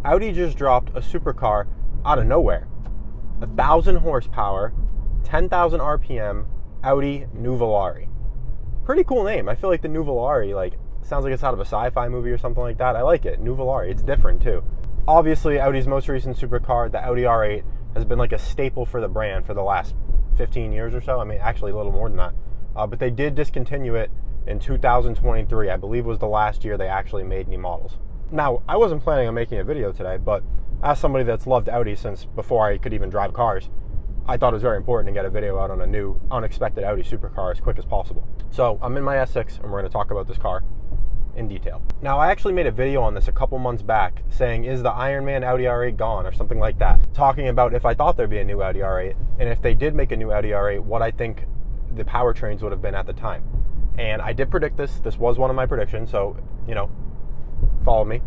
Audi just dropped a supercar out of nowhere. 1,000 horsepower, 10,000 RPM, Audi Nuvolari. Pretty cool name. I feel like the Nuvolari, sounds like it's out of a sci-fi movie or something like that. I like it. Nuvolari. It's different too. Obviously, Audi's most recent supercar, the Audi R8, has been like a staple for the brand for the last 15 years or so. I mean, actually a little more than that. But they did discontinue it in 2023. I believe was the last year they actually made any models. Now, I wasn't planning on making a video today, but as somebody that's loved Audi since before I could even drive cars, I thought it was very important to get a video out on a new, unexpected Audi supercar as quick as possible. So I'm in my S6, and we're going to talk about this car in detail. Now, I actually made a video on this a couple months back saying, is the Iron Man Audi R8 gone, or something like that, talking about if I thought there'd be a new Audi R8, and if they did make a new Audi R8, what I think the powertrains would have been at the time. And I did predict this. This was one of my predictions, so, follow me.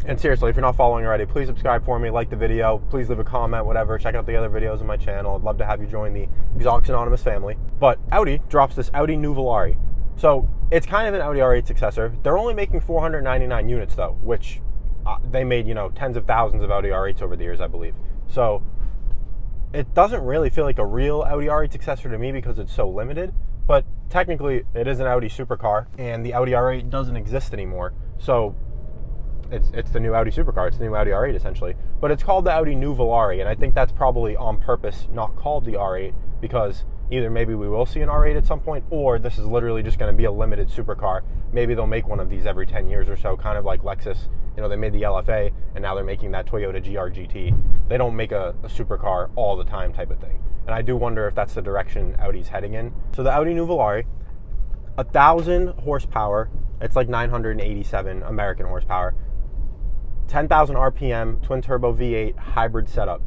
And seriously, if you're not following already, please subscribe for me, like the video, please leave a comment, whatever. Check out the other videos on my channel. I'd love to have you join the Exotics Anonymous family. But Audi drops this Audi Nuvolari. So it's kind of an Audi R8 successor. They're only making 499 units though, which they made, tens of thousands of Audi R8s over the years, I believe. So it doesn't really feel like a real Audi R8 successor to me because it's so limited. But technically, it is an Audi supercar, and the Audi R8 doesn't exist anymore. So it's the new Audi supercar. It's the new Audi R8 essentially, but it's called the Audi Nuvolari, and I think that's probably on purpose not called the R8 because either maybe we will see an R8 at some point, or this is literally just going to be a limited supercar. Maybe they'll make one of these every 10 years or so, kind of like Lexus. They made the LFA, and now they're making that Toyota GR GT. They don't make a supercar all the time type of thing, and I do wonder if that's the direction Audi's heading in. So the Audi Nuvolari, 1,000 horsepower. It's like 987 American horsepower. 10,000 RPM, twin turbo V8 hybrid setup.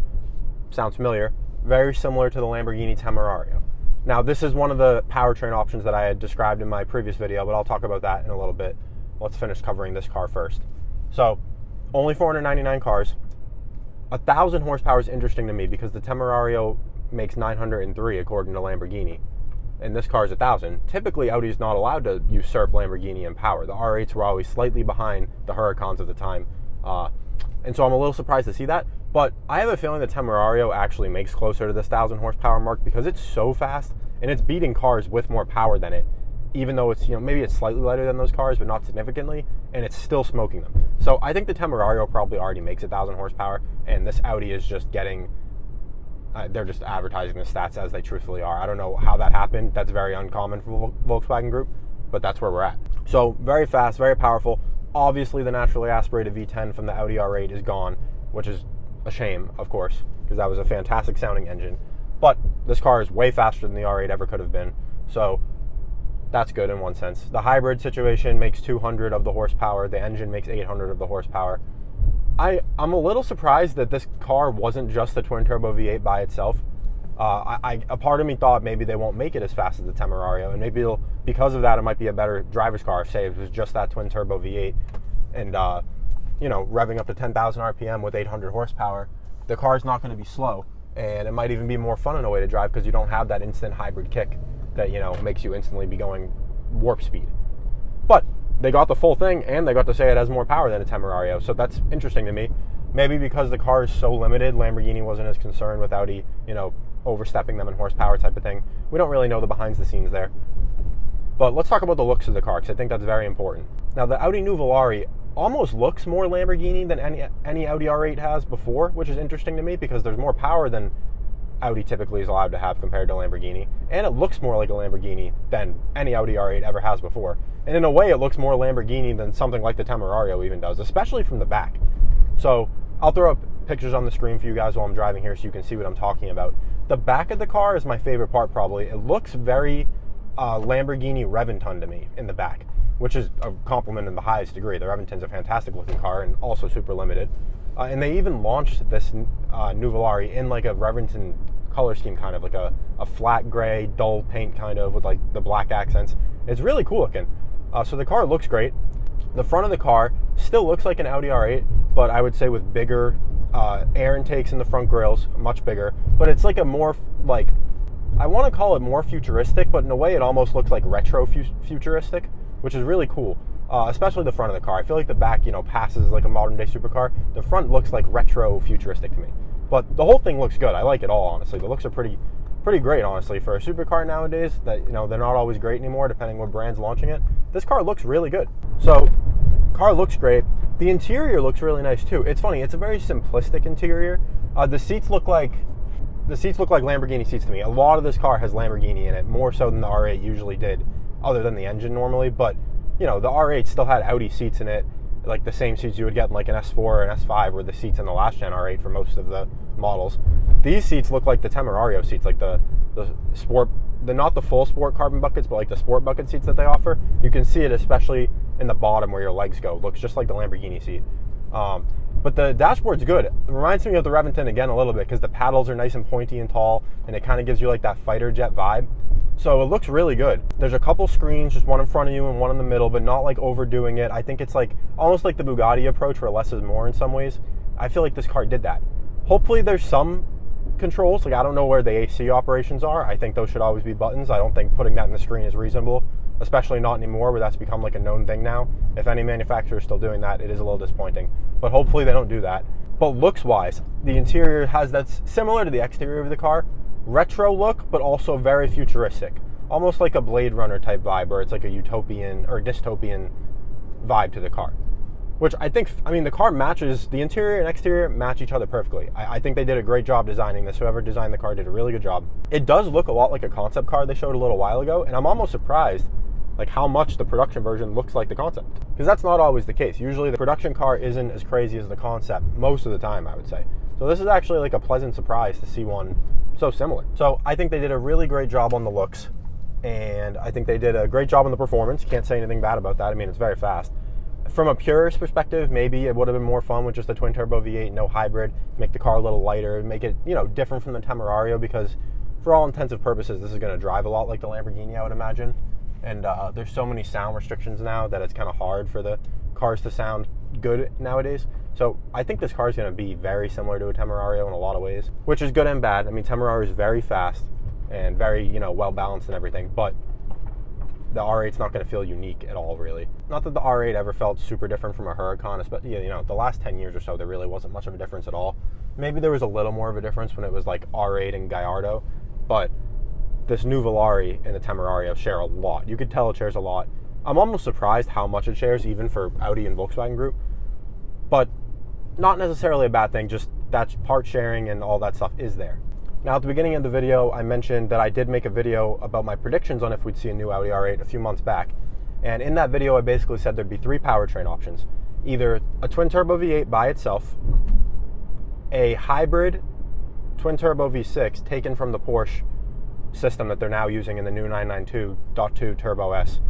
Sounds familiar. Very similar to the Lamborghini Temerario. Now, this is one of the powertrain options that I had described in my previous video, but I'll talk about that in a little bit. Let's finish covering this car first. So, only 499 cars. 1,000 horsepower is interesting to me because the Temerario makes 903 according to Lamborghini, and this car is 1,000. Typically, Audi's not allowed to usurp Lamborghini in power. The R8s were always slightly behind the Huracans at the time. And so I'm a little surprised to see that, but I have a feeling the Temerario actually makes closer to this 1,000 horsepower mark because it's so fast and it's beating cars with more power than it, even though it's, maybe it's slightly lighter than those cars, but not significantly, and it's still smoking them. So I think the Temerario probably already makes 1,000 horsepower, and this Audi is just getting, they're just advertising the stats as they truthfully are. I don't know how that happened. That's very uncommon for Volkswagen Group, but that's where we're at. So very fast, very powerful. Obviously, the naturally aspirated V10 from the Audi R8 is gone, which is a shame, of course, because that was a fantastic sounding engine. But this car is way faster than the R8 ever could have been, so that's good in one sense. The hybrid situation makes 200 of the horsepower. The engine makes 800 of the horsepower. I'm a little surprised that this car wasn't just the twin-turbo V8 by itself. A part of me thought maybe they won't make it as fast as the Temerario, and maybe because of that, it might be a better driver's car, say it was just that twin-turbo V8, and revving up to 10,000 RPM with 800 horsepower. The car's not going to be slow, and it might even be more fun in a way to drive because you don't have that instant hybrid kick that makes you instantly be going warp speed. But they got the full thing, and they got to say it has more power than a Temerario, so that's interesting to me. Maybe because the car is so limited, Lamborghini wasn't as concerned with Audi, overstepping them in horsepower type of thing. We don't really know the behind the scenes there. But let's talk about the looks of the car, because I think that's very important. Now, the Audi Nuvolari almost looks more Lamborghini than any Audi R8 has before, which is interesting to me because there's more power than Audi typically is allowed to have compared to Lamborghini, and it looks more like a Lamborghini than any Audi R8 ever has before. And in a way, it looks more Lamborghini than something like the Temerario even does, especially from the back. So I'll throw up pictures on the screen for you guys while I'm driving here so you can see what I'm talking about. The back of the car is my favorite part probably. It looks very Lamborghini Reventon to me in the back, which is a compliment in the highest degree. The Reventon's a fantastic looking car and also super limited. And they even launched this Nuvolari in like a Reventon color scheme, kind of like a flat gray, dull paint kind of with like the black accents. It's really cool looking. So the car looks great. The front of the car still looks like an Audi R8, but I would say with bigger air intakes in the front grills, much bigger. But it's like a more, like, I want to call it more futuristic, but in a way it almost looks like retro futuristic, which is really cool. especially the front of the car. I feel like the back, passes like a modern day supercar. The front looks like retro futuristic to me. But the whole thing looks good. I like it all, honestly. The looks are pretty great, honestly, for a supercar nowadays. That they're not always great anymore, depending what brand's launching it. This car looks really good. So, car looks great. The interior looks really nice too. It's funny. It's a very simplistic interior. The seats look like Lamborghini seats to me. A lot of this car has Lamborghini in it, more so than the R8 usually did, other than the engine normally. But the R8 still had Audi seats in it, like the same seats you would get in like an S4 or an S5, were the seats in the last gen R8 for most of the models. These seats look like the Temerario seats, like the sport, not the full sport carbon buckets, but like the sport bucket seats that they offer. You can see it especially in the bottom where your legs go. It looks just like the Lamborghini seat. But the dashboard's good. It reminds me of the Reventon again a little bit, because the paddles are nice and pointy and tall, and it kind of gives you like that fighter jet vibe. So it looks really good. There's a couple screens, just one in front of you and one in the middle, but not like overdoing it. I think it's like almost like the Bugatti approach, where less is more in some ways. I feel like this car did that. Hopefully there's some controls. Like, I don't know where the AC operations are. I think those should always be buttons. I don't think putting that in the screen is reasonable, especially not anymore where that's become like a known thing now. If any manufacturer is still doing that, it is a little disappointing. But hopefully they don't do that. But looks-wise, the interior that's similar to the exterior of the car. Retro look, but also very futuristic. Almost like a Blade Runner type vibe, where it's like a utopian or dystopian vibe to the car. Which the car matches, the interior and exterior match each other perfectly. I think they did a great job designing this. Whoever designed the car did a really good job. It does look a lot like a concept car they showed a little while ago, and I'm almost surprised like how much the production version looks like the concept. Because that's not always the case. Usually the production car isn't as crazy as the concept most of the time, I would say. So this is actually like a pleasant surprise to see one so similar. So I think they did a really great job on the looks, and I think they did a great job on the performance. Can't say anything bad about that. I mean, it's very fast. From a purist perspective, maybe it would have been more fun with just a twin turbo V8, no hybrid, make the car a little lighter, make it, different from the Temerario, because for all intents and purposes, this is going to drive a lot like the Lamborghini, I would imagine. And there's so many sound restrictions now that it's kind of hard for the cars to sound good nowadays. So I think this car is going to be very similar to a Temerario in a lot of ways, which is good and bad. I mean, Temerario is very fast and very, well balanced and everything, but the R8's not going to feel unique at all, really. Not that the R8 ever felt super different from a Huracan, especially, the last 10 years or so, there really wasn't much of a difference at all. Maybe there was a little more of a difference when it was like R8 and Gallardo, but this Nuvolari and the Temerario share a lot. You could tell it shares a lot. I'm almost surprised how much it shares, even for Audi and Volkswagen Group, but not necessarily a bad thing, just that's part sharing and all that stuff is there. Now, at the beginning of the video, I mentioned that I did make a video about my predictions on if we'd see a new Audi R8 a few months back. And in that video, I basically said there'd be 3 powertrain options. Either a twin-turbo V8 by itself, a hybrid twin-turbo V6 taken from the Porsche system that they're now using in the new 992.2 Turbo S.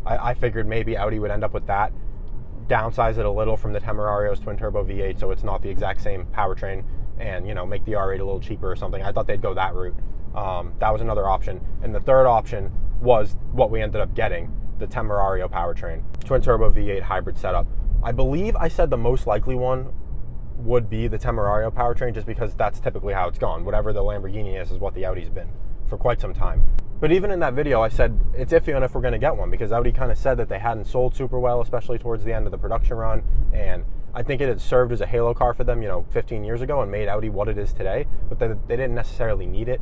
I figured maybe Audi would end up with that, downsize it a little from the Temerario's twin-turbo V8 so it's not the exact same powertrain, and make the R8 a little cheaper or something. I thought they'd go that route. That was another option. And the third option was what we ended up getting, the Temerario powertrain, twin-turbo V8 hybrid setup. I believe I said the most likely one would be the Temerario powertrain, just because that's typically how it's gone. Whatever the Lamborghini is what the Audi's been for quite some time. But even in that video, I said it's iffy on if we're going to get one, because Audi kind of said that they hadn't sold super well, especially towards the end of the production run, and I think it had served as a halo car for them, 15 years ago and made Audi what it is today, but they didn't necessarily need it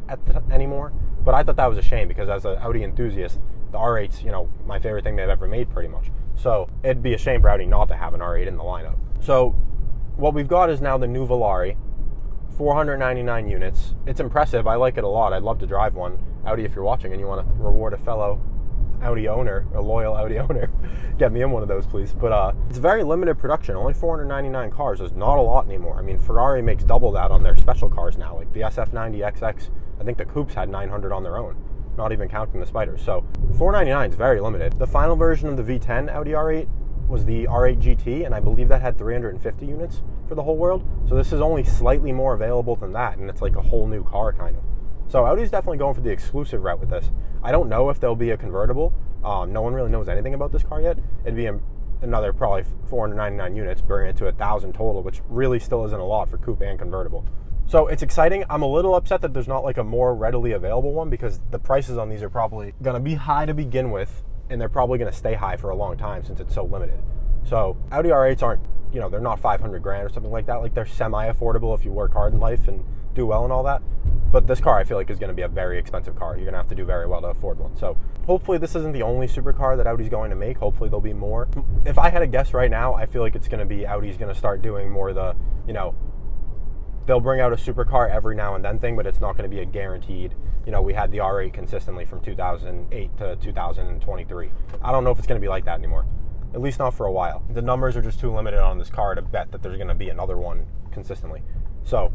anymore. But I thought that was a shame, because as an Audi enthusiast, the R8's, my favorite thing they've ever made pretty much. So it'd be a shame for Audi not to have an R8 in the lineup. So what we've got is now the Nuvolari, 499 units. It's impressive. I like it a lot. I'd love to drive one. Audi, if you're watching and you want to reward a fellow Audi owner, a loyal Audi owner, get me in one of those, please. But it's very limited production. Only 499 cars is not a lot anymore. I mean, Ferrari makes double that on their special cars now, like the SF90XX. I think the coupes had 900 on their own, not even counting the Spiders. So 499 is very limited. The final version of the V10 Audi R8 was the R8 GT, and I believe that had 350 units for the whole world. So this is only slightly more available than that, and it's like a whole new car, kind of. So Audi's definitely going for the exclusive route with this. I don't know if there'll be a convertible. No one really knows anything about this car yet. It'd be another probably 499 units, bringing it to 1,000 total, which really still isn't a lot for coupe and convertible. So it's exciting. I'm a little upset that there's not like a more readily available one, because the prices on these are probably going to be high to begin with. and they're probably going to stay high for a long time since it's so limited. So Audi R8s aren't, you know, they're not 500 grand or something like that. Like, they're semi-affordable if you work hard in life and do well and all that. But this car, I feel like, is going to be a very expensive car. You're going to have to do very well to afford one. So hopefully this isn't the only supercar that Audi's going to make. Hopefully there'll be more. If I had to guess right now, I feel like it's going to be Audi's going to start doing more the, you know, they'll bring out a supercar every now and then thing, but it's not going to be a guaranteed, you know, we had the R8 consistently from 2008 to 2023. I don't know if it's going to be like that anymore. At least not for a while. The numbers are just too limited on this car to bet that there's going to be another one consistently. So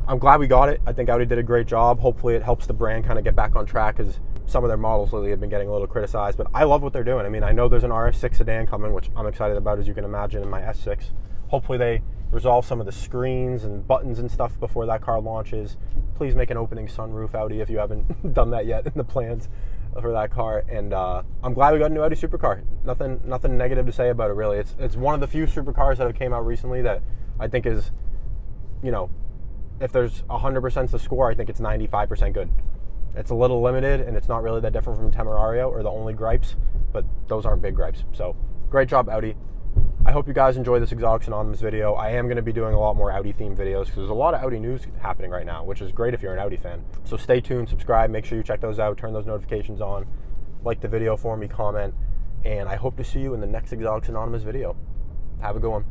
I'm glad we got it. I think Audi did a great job. Hopefully it helps the brand kind of get back on track, because some of their models lately have been getting a little criticized, but I love what they're doing. I mean, I know there's an RS6 sedan coming, which I'm excited about, as you can imagine, in my S6. Hopefully they resolve some of the screens and buttons and stuff before that car launches. Please make an opening sunroof, Audi, if you haven't done that yet in the plans for that car. And I'm glad we got a new Audi supercar. Nothing negative to say about it, really. It's one of the few supercars that have came out recently that I think is, you know, if there's 100% the score, I think it's 95% good. It's a little limited, and it's not really that different from Temerario or the only gripes, but those aren't big gripes. So great job, Audi. I hope you guys enjoy this Exotics Anonymous video. I am going to be doing a lot more Audi themed videos, because there's a lot of Audi news happening right now, which is great if you're an Audi fan. So stay tuned, subscribe, make sure you check those out, turn those notifications on, like the video for me, comment, and I hope to see you in the next Exotics Anonymous video. Have a good one.